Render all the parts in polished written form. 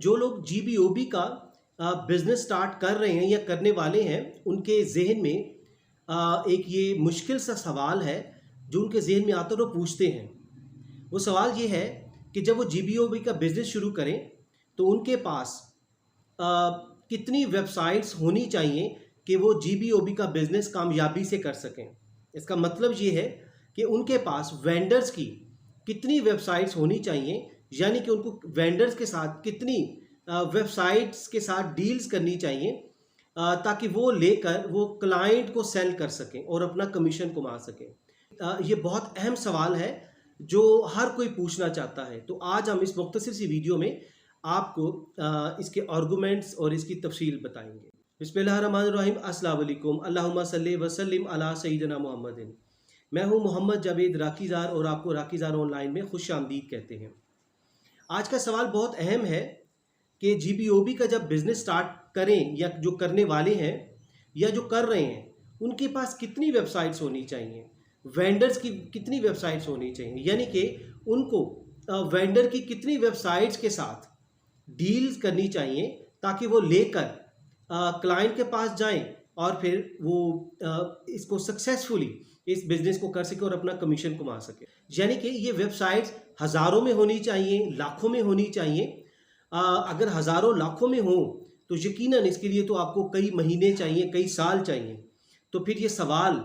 जो लोग जीबीओबी का बिजनेस स्टार्ट कर रहे हैं या करने वाले हैं, उनके जहन में एक ये मुश्किल सा सवाल है जो उनके जहन में आता है, वो पूछते हैं। वो सवाल ये है कि जब वो जीबीओबी का बिजनेस शुरू करें तो उनके पास अ, कितनी वेबसाइट्स होनी चाहिए कि वो जीबीओबी का बिजनेस कामयाबी से कर सकें। इसका मतलब ये है कि उनके पास वेंडर्स की कितनी वेबसाइट्स होनी चाहिए, यानी कि उनको वेंडर्स के साथ कितनी वेबसाइट्स के साथ डील्स करनी चाहिए ताकि वो लेकर वो क्लाइंट को सेल कर सकें और अपना कमीशन कमा सकें। ये बहुत अहम सवाल है जो हर कोई पूछना चाहता है। तो आज हम इस मुख्तसर सी वीडियो में आपको इसके आर्गूमेंट्स और इसकी तफसील बताएंगे। बिस्मिल्लाहिर्रहमानिर्रहीम, अस्सलाम वालेकुम, अल्लाहुम्मा सल्ली व सल्लिम अला सय्यिदिना मुहम्मदिन। मैं हूं मोहम्मद जावेद राकीज़ार और आपको राकीज़ार ऑनलाइन में खुश आमदीद कहते हैं। आज का सवाल बहुत अहम है कि जीबीओबी का जब बिज़नेस स्टार्ट करें या जो करने वाले हैं या जो कर रहे हैं, उनके पास कितनी वेबसाइट्स होनी चाहिए, वेंडर्स की कितनी वेबसाइट्स होनी चाहिए, यानी कि उनको वेंडर की कितनी वेबसाइट्स के साथ डील्स करनी चाहिए ताकि वो लेकर क्लाइंट के पास जाएं और फिर वो इसको सक्सेसफुली इस बिजनेस को कर सके और अपना कमीशन कमा सके। यानी कि ये वेबसाइट्स हज़ारों में होनी चाहिए, लाखों में होनी चाहिए। अगर हज़ारों लाखों में हो तो यकीनन इसके लिए तो आपको कई महीने चाहिए, कई साल चाहिए। तो फिर ये सवाल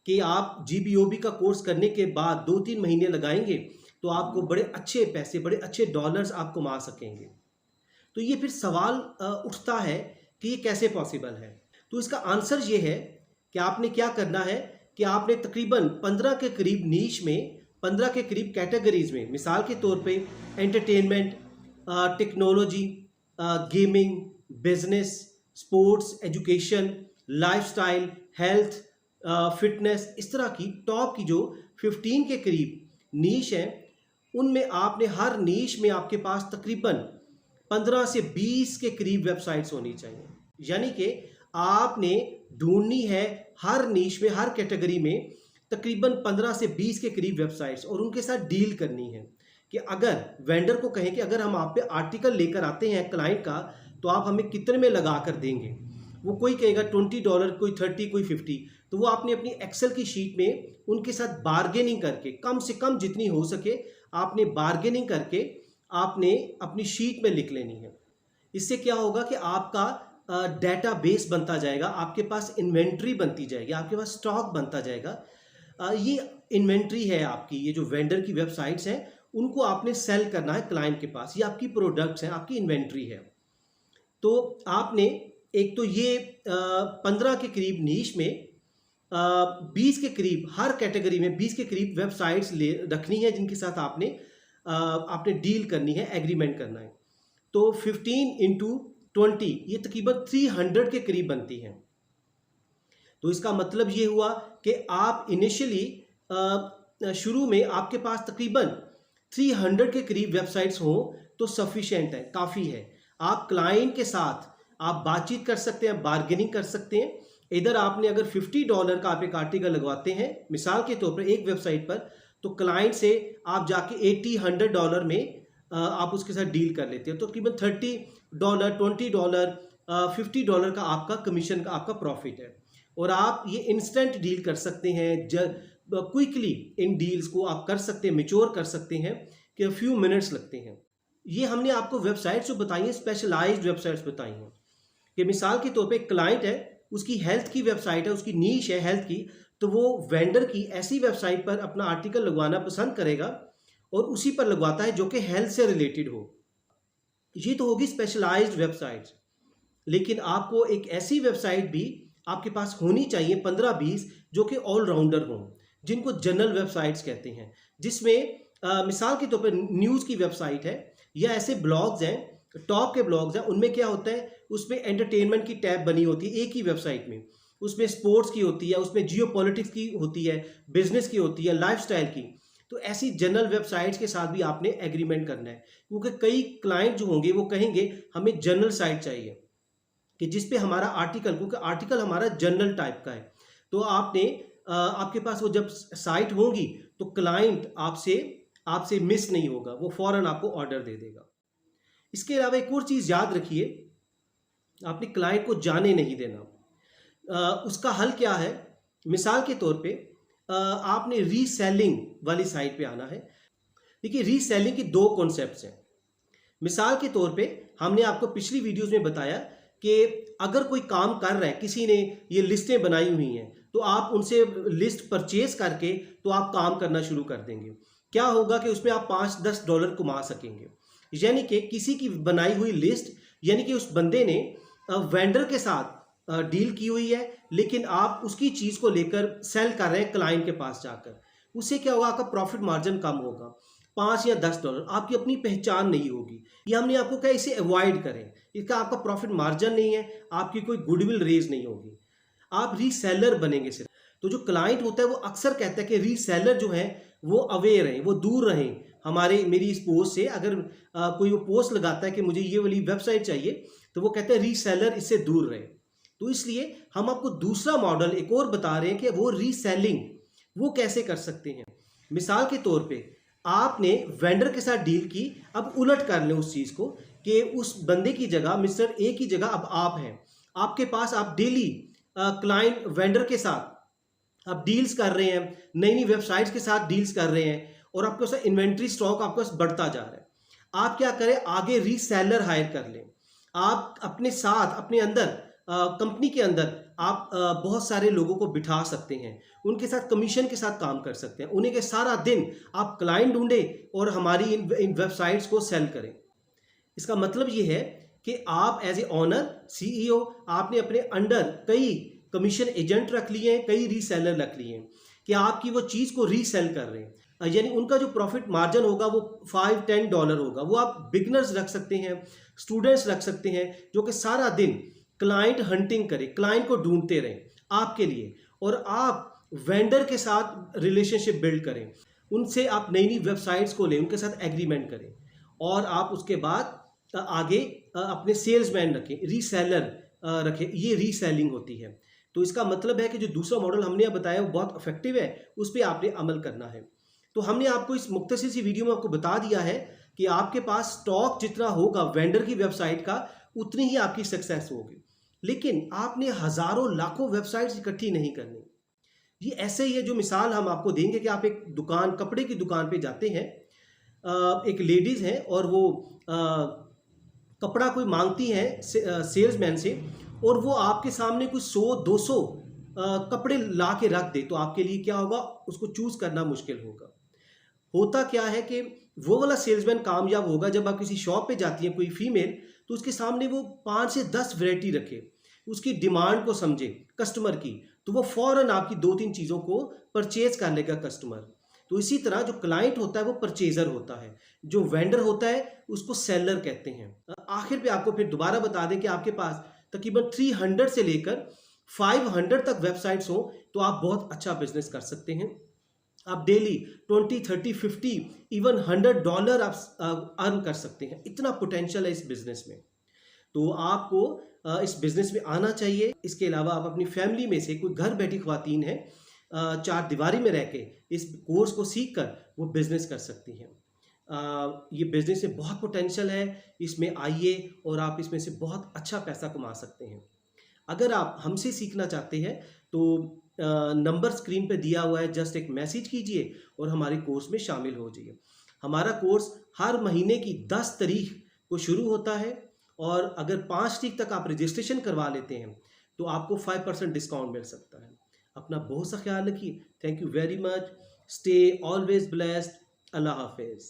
कि आप जीबीओबी का कोर्स करने के बाद 2-3 महीने लगाएंगे तो आपको बड़े अच्छे पैसे, बड़े अच्छे डॉलर्स आप कमा सकेंगे। तो ये फिर सवाल उठता है कि ये कैसे पॉसिबल है। तो इसका आंसर ये है कि आपने क्या करना है कि आपने तकरीबन 15 के करीब नीश में, 15 के करीब कैटेगरीज में, मिसाल के तौर पे entertainment, technology, gaming, business, sports, education, lifestyle, health, fitness, इस तरह की टॉप की जो 15 के करीब नीश है, उनमें आपने हर नीश में आपके पास तकरीबन 15 से 20 के करीब वेबसाइट्स होनी चाहिए। यानी कि आपने ढूंढनी है हर नीश में, हर कैटेगरी में तकरीबन 15 से 20 के करीब वेबसाइट्स और उनके साथ डील करनी है कि अगर वेंडर को कहें कि अगर हम आप पे आर्टिकल लेकर आते हैं क्लाइंट का तो आप हमें कितने में लगा कर देंगे। वो कोई कहेगा $20, कोई 30, कोई 50। तो वो आपने अपनी एक्सेल की शीट में उनके साथ बार्गेनिंग करके, कम से कम जितनी हो सके आपने बार्गेनिंग करके आपने अपनी शीट में लिख लेनी है। इससे क्या होगा कि आपका डेटा बेस बनता जाएगा, आपके पास इन्वेंट्री बनती जाएगी, आपके पास स्टॉक बनता जाएगा। ये इन्वेंट्री है आपकी, ये जो वेंडर की वेबसाइट्स हैं उनको आपने सेल करना है क्लाइंट के पास, ये आपकी प्रोडक्ट्स हैं, आपकी इन्वेंट्री है। तो आपने एक तो ये 15 के करीब नीश में 20 के करीब, हर कैटेगरी में 20 के करीब वेबसाइट्स ले रखनी है जिनके साथ आपने डील करनी है, एग्रीमेंट करना है। तो 15 इंटू 20 ये तकरीबन 300 के करीब बनती हैं। तो इसका मतलब ये हुआ कि आप इनिशियली शुरू में आपके पास तकरीबन 300 के करीब वेबसाइट्स हों तो सफिशिएंट है, काफ़ी है। आप क्लाइंट के साथ आप बातचीत कर सकते हैं, बार्गेनिंग कर सकते हैं। इधर आपने अगर $50 का आप एक आर्टिकल लगवाते हैं मिसाल के तौर पर एक वेबसाइट पर, तो क्लाइंट से आप जाके $80-100 में आप उसके साथ डील कर लेते हो। तो तकरीबन $30, $20, $50 का आपका कमीशन का आपका प्रॉफिट है और आप ये इंस्टेंट डील कर सकते हैं। क्विकली इन डील्स को आप कर सकते हैं, मेच्योर कर सकते हैं कि फ्यू मिनट्स लगते हैं। ये हमने आपको वेबसाइट्स जो बताई हैं, स्पेशलाइज्ड वेबसाइट्स बताई हैं कि मिसाल के तौर पे एक क्लाइंट है, उसकी हेल्थ की वेबसाइट है, उसकी नीश है हेल्थ की, तो वो वेंडर की ऐसी वेबसाइट पर अपना आर्टिकल लगवाना पसंद करेगा और उसी पर लगवाता है जो कि हेल्थ से रिलेटेड हो। ये तो होगी स्पेशलाइज्ड वेबसाइट्स। लेकिन आपको एक ऐसी वेबसाइट भी आपके पास होनी चाहिए 15-20 जो कि ऑलराउंडर हों, जिनको जनरल वेबसाइट्स कहते हैं, जिसमें मिसाल के तौर पर न्यूज़ की वेबसाइट है या ऐसे ब्लॉग्स हैं, टॉप के ब्लॉग्स हैं, उनमें क्या होता है, उसमें एंटरटेनमेंट की टैब बनी होती है एक ही वेबसाइट में, उसमें स्पोर्ट्स की होती है, उसमें जियो पॉलिटिक्स की होती है, बिजनेस की होती है, लाइफस्टाइल की। तो ऐसी जनरल वेबसाइट्स के साथ भी आपने एग्रीमेंट करना है, क्योंकि कई क्लाइंट जो होंगे वो कहेंगे हमें जनरल साइट चाहिए कि जिस पे हमारा आर्टिकल, क्योंकि आर्टिकल हमारा जनरल टाइप का है। तो आपने आपके पास वो जब साइट होगी तो क्लाइंट आपसे मिस नहीं होगा, वो फौरन आपको ऑर्डर दे देगा। इसके अलावा एक और चीज़ याद रखिए, आपने क्लाइंट को जाने नहीं देना। उसका हल क्या है? मिसाल के तौर पे आपने रीसेलिंग वाली साइट पे आना है। देखिए, रीसेलिंग के दो कॉन्सेप्ट्स हैं। मिसाल के तौर पे हमने आपको पिछली वीडियोस में बताया कि अगर कोई काम कर रहा है, किसी ने ये लिस्टें बनाई हुई हैं, तो आप उनसे लिस्ट परचेज करके तो आप काम करना शुरू कर देंगे। क्या होगा कि उसमें आप $5-10 कमा सकेंगे। यानी कि किसी की बनाई हुई लिस्ट, यानी कि उस बंदे ने वेंडर के साथ डील की हुई है, लेकिन आप उसकी चीज़ को लेकर सेल कर रहे हैं क्लाइंट के पास जाकर। उससे क्या होगा? आपका प्रॉफिट मार्जिन कम होगा, $5 या $10। आपकी अपनी पहचान नहीं होगी। ये हमने आपको कहा इसे अवॉइड करें। इसका आपका प्रॉफिट मार्जिन नहीं है, आपकी कोई गुडविल रेज नहीं होगी, आप रीसेलर बनेंगे सिर्फ। तो जो क्लाइंट होता है वो अक्सर कहता है कि रीसेलर जो है वो अवेयर रहें, वो दूर रहें मेरी इस पोस्ट से। अगर कोई वो पोस्ट लगाता है कि मुझे ये वाली वेबसाइट चाहिए, तो वो कहते हैं रीसेलर इससे दूर रहे। तो इसलिए हम आपको दूसरा मॉडल एक और बता रहे हैं कि वो रीसेलिंग वो कैसे कर सकते हैं। मिसाल के तौर पे आपने वेंडर के साथ डील की, अब उलट कर लें उस चीज़ को कि उस बंदे की जगह, मिस्टर ए की जगह अब आप हैं। आपके पास आप डेली क्लाइंट वेंडर के साथ आप डील्स कर रहे हैं, नई नई वेबसाइट्स के साथ डील्स कर रहे हैं, और आपके पास इन्वेंट्री स्टॉक आपके पास बढ़ता जा रहा है। आप क्या करें? आगे रीसेलर हायर कर लें। आप अपने साथ, अपने अंदर कंपनी के अंदर आप बहुत सारे लोगों को बिठा सकते हैं, उनके साथ कमीशन के साथ काम कर सकते हैं। उन्हें के सारा दिन आप क्लाइंट ढूंढें और हमारी इन वेबसाइट्स को सेल करें। इसका मतलब ये है कि आप एज ए ऑनर, सीईओ, आपने अपने अंडर कई कमीशन एजेंट रख लिए हैं, कई रीसेलर रख लिए हैं कि आपकी वो चीज़ को रीसेल कर रहे हैं। यानी उनका जो प्रॉफिट मार्जिन होगा वो $5-10 होगा। वो आप बिगनर्स रख सकते हैं, स्टूडेंट्स रख सकते हैं, जो कि सारा दिन क्लाइंट हंटिंग करें, क्लाइंट को ढूंढते रहें आपके लिए, और आप वेंडर के साथ रिलेशनशिप बिल्ड करें, उनसे आप नई नई वेबसाइट्स को लें, उनके साथ एग्रीमेंट करें, और आप उसके बाद आगे अपने सेल्समैन रखें, रीसेलर रखें। ये रीसेलिंग होती है। तो इसका मतलब है कि जो दूसरा मॉडल हमने बताया वो बहुत इफेक्टिव है, उस पर आपने अमल करना है। तो हमने आपको इस मुख्तसर सी वीडियो में आपको बता दिया है कि आपके पास स्टॉक जितना होगा वेंडर की वेबसाइट का, उतनी ही आपकी सक्सेस होगी। लेकिन आपने हजारों लाखों वेबसाइट्स इकट्ठी नहीं करनी। ये ऐसे ही है, जो मिसाल हम आपको देंगे कि आप एक दुकान, कपड़े की दुकान पे जाते हैं, एक लेडीज है और वो कपड़ा कोई मांगती है सेल्समैन से, और वो आपके सामने कुछ 100-200 कपड़े ला के रख दे, तो आपके लिए क्या होगा? उसको चूज करना मुश्किल होगा। होता क्या है कि वो वाला सेल्समैन कामयाब होगा जब आप किसी शॉप पे जाती हैं, कोई फीमेल, तो उसके सामने वो 5 से 10 वैरायटी रखे, उसकी डिमांड को समझे कस्टमर की, तो वो फौरन आपकी 2-3 चीज़ों को परचेज कर लेगा कस्टमर। तो इसी तरह जो क्लाइंट होता है वो परचेजर होता है, जो वेंडर होता है उसको सेलर कहते हैं। आखिर पे आपको फिर दोबारा बता दें कि आपके पास तकरीबन 300 से लेकर 500 तक वेबसाइट्स हो, तो आप बहुत अच्छा बिजनेस कर सकते हैं। आप डेली 20, 30, 50, इवन $100 आप अर्न कर सकते हैं। इतना पोटेंशियल है इस बिजनेस में। तो आपको इस बिजनेस में आना चाहिए। इसके अलावा आप अपनी फैमिली में से कोई घर बैठी ख्वातीन है, 4 दीवारी में रह के इस कोर्स को सीख कर वो बिजनेस कर सकती हैं। ये बिजनेस में बहुत पोटेंशियल है, इसमें आइए और आप इसमें से बहुत अच्छा पैसा कमा सकते हैं। अगर आप हमसे सीखना चाहते हैं तो नंबर स्क्रीन पे दिया हुआ है, जस्ट एक मैसेज कीजिए और हमारे कोर्स में शामिल हो जाइए। हमारा कोर्स हर महीने की 10 तारीख को शुरू होता है, और अगर 5 तारीख तक आप रजिस्ट्रेशन करवा लेते हैं तो आपको 5% डिस्काउंट मिल सकता है। अपना बहुत सा ख्याल रखिए। Thank you very much. Stay always blessed. अल्लाह हाफिज़।